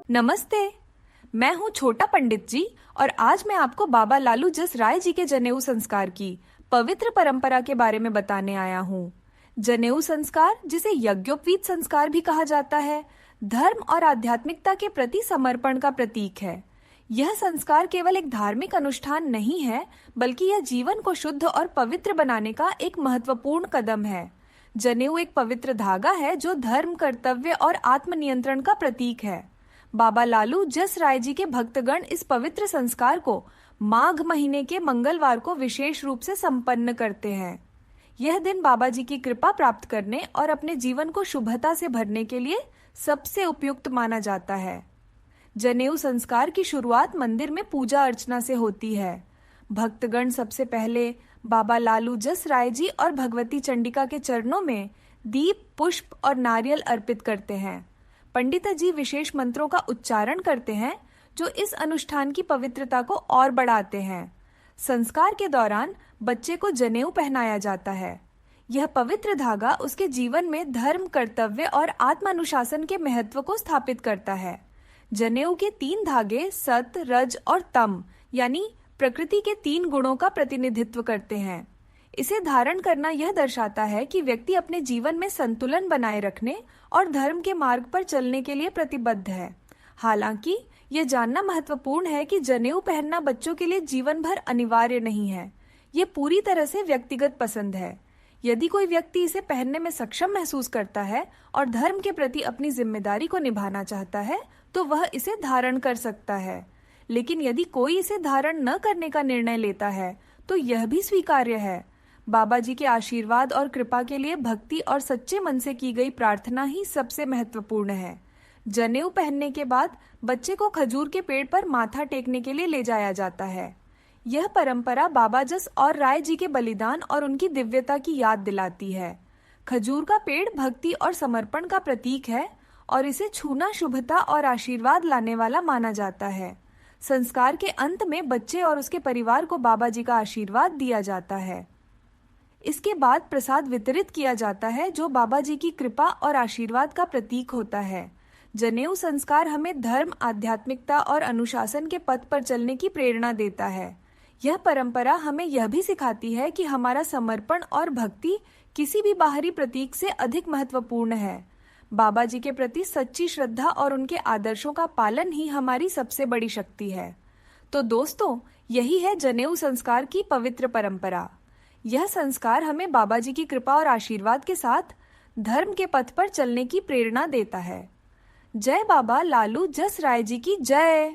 नमस्ते। मैं हूँ छोटा पंडित जी और आज मैं आपको बाबा लालू जसराय जी के जनेऊ संस्कार की पवित्र परंपरा के बारे में बताने आया हूँ। जनेऊ संस्कार, जिसे यज्ञोपवीत संस्कार भी कहा जाता है, धर्म और आध्यात्मिकता के प्रति समर्पण का प्रतीक है। यह संस्कार केवल एक धार्मिक अनुष्ठान नहीं है, बल्कि यह जीवन को शुद्ध और पवित्र बनाने का एक महत्वपूर्ण कदम है। जनेऊ एक पवित्र धागा है जो धर्म, कर्तव्य और आत्मनियंत्रण का प्रतीक है। बाबा लालू जसराय जी के भक्तगण इस पवित्र संस्कार को माघ महीने के मंगलवार को विशेष रूप से संपन्न करते हैं। यह दिन बाबा जी की कृपा प्राप्त करने और अपने जीवन को शुभता से भरने के लिए सबसे उपयुक्त माना जाता है। जनेऊ संस्कार की शुरुआत मंदिर में पूजा अर्चना से होती है। भक्तगण सबसे पहले बाबा लालू जसराय जी और भगवती चंडिका के चरणों में दीप, पुष्प और नारियल अर्पित करते हैं। पंडित जी विशेष मंत्रों का उच्चारण करते हैं जो इस अनुष्ठान की पवित्रता को और बढ़ाते हैं। संस्कार के दौरान बच्चे को जनेऊ पहनाया जाता है। यह पवित्र धागा उसके जीवन में धर्म, कर्तव्य और आत्मानुशासन के महत्व को स्थापित करता है। जनेऊ के 3 धागे सत, रज और तम यानी प्रकृति के 3 गुणों का प्रतिनिधित्व करते हैं। इसे धारण करना यह दर्शाता है कि व्यक्ति अपने जीवन में संतुलन बनाए रखने और धर्म के मार्ग पर चलने के लिए प्रतिबद्ध है। हालांकि यह जानना महत्वपूर्ण है कि जनेऊ पहनना बच्चों के लिए जीवन भर अनिवार्य नहीं है। ये पूरी तरह से व्यक्तिगत पसंद है। यदि कोई व्यक्ति इसे पहनने में सक्षम महसूस करता है और धर्म के प्रति अपनी जिम्मेदारी को निभाना चाहता है, तो वह इसे धारण कर सकता है। लेकिन यदि कोई इसे धारण न करने का निर्णय लेता है, तो यह भी स्वीकार्य है। बाबा जी के आशीर्वाद और कृपा के लिए भक्ति और सच्चे मन से की गई प्रार्थना ही सबसे महत्वपूर्ण है। जनेऊ पहनने के बाद बच्चे को खजूर के पेड़ पर माथा टेकने के लिए ले जाया जाता है। यह परंपरा बाबा जस और राय जी के बलिदान और उनकी दिव्यता की याद दिलाती है। खजूर का पेड़ भक्ति और समर्पण का प्रतीक है और इसे छूना शुभता और आशीर्वाद लाने वाला माना जाता है। संस्कार के अंत में बच्चे और उसके परिवार को बाबा जी का आशीर्वाद दिया जाता है। इसके बाद प्रसाद वितरित किया जाता है जो बाबा जी की कृपा और आशीर्वाद का प्रतीक होता है। जनेऊ संस्कार हमें धर्म, आध्यात्मिकता और अनुशासन के पथ पर चलने की प्रेरणा देता है। यह परंपरा हमें यह भी सिखाती है कि हमारा समर्पण और भक्ति किसी भी बाहरी प्रतीक से अधिक महत्वपूर्ण है। बाबा जी के प्रति सच्ची श्रद्धा और उनके आदर्शों का पालन ही हमारी सबसे बड़ी शक्ति है। तो दोस्तों, यही है जनेऊ संस्कार की पवित्र परंपरा। यह संस्कार हमें बाबा जी की कृपा और आशीर्वाद के साथ धर्म के पथ पर चलने की प्रेरणा देता है। जय बाबा लालू जसराय जी की जय।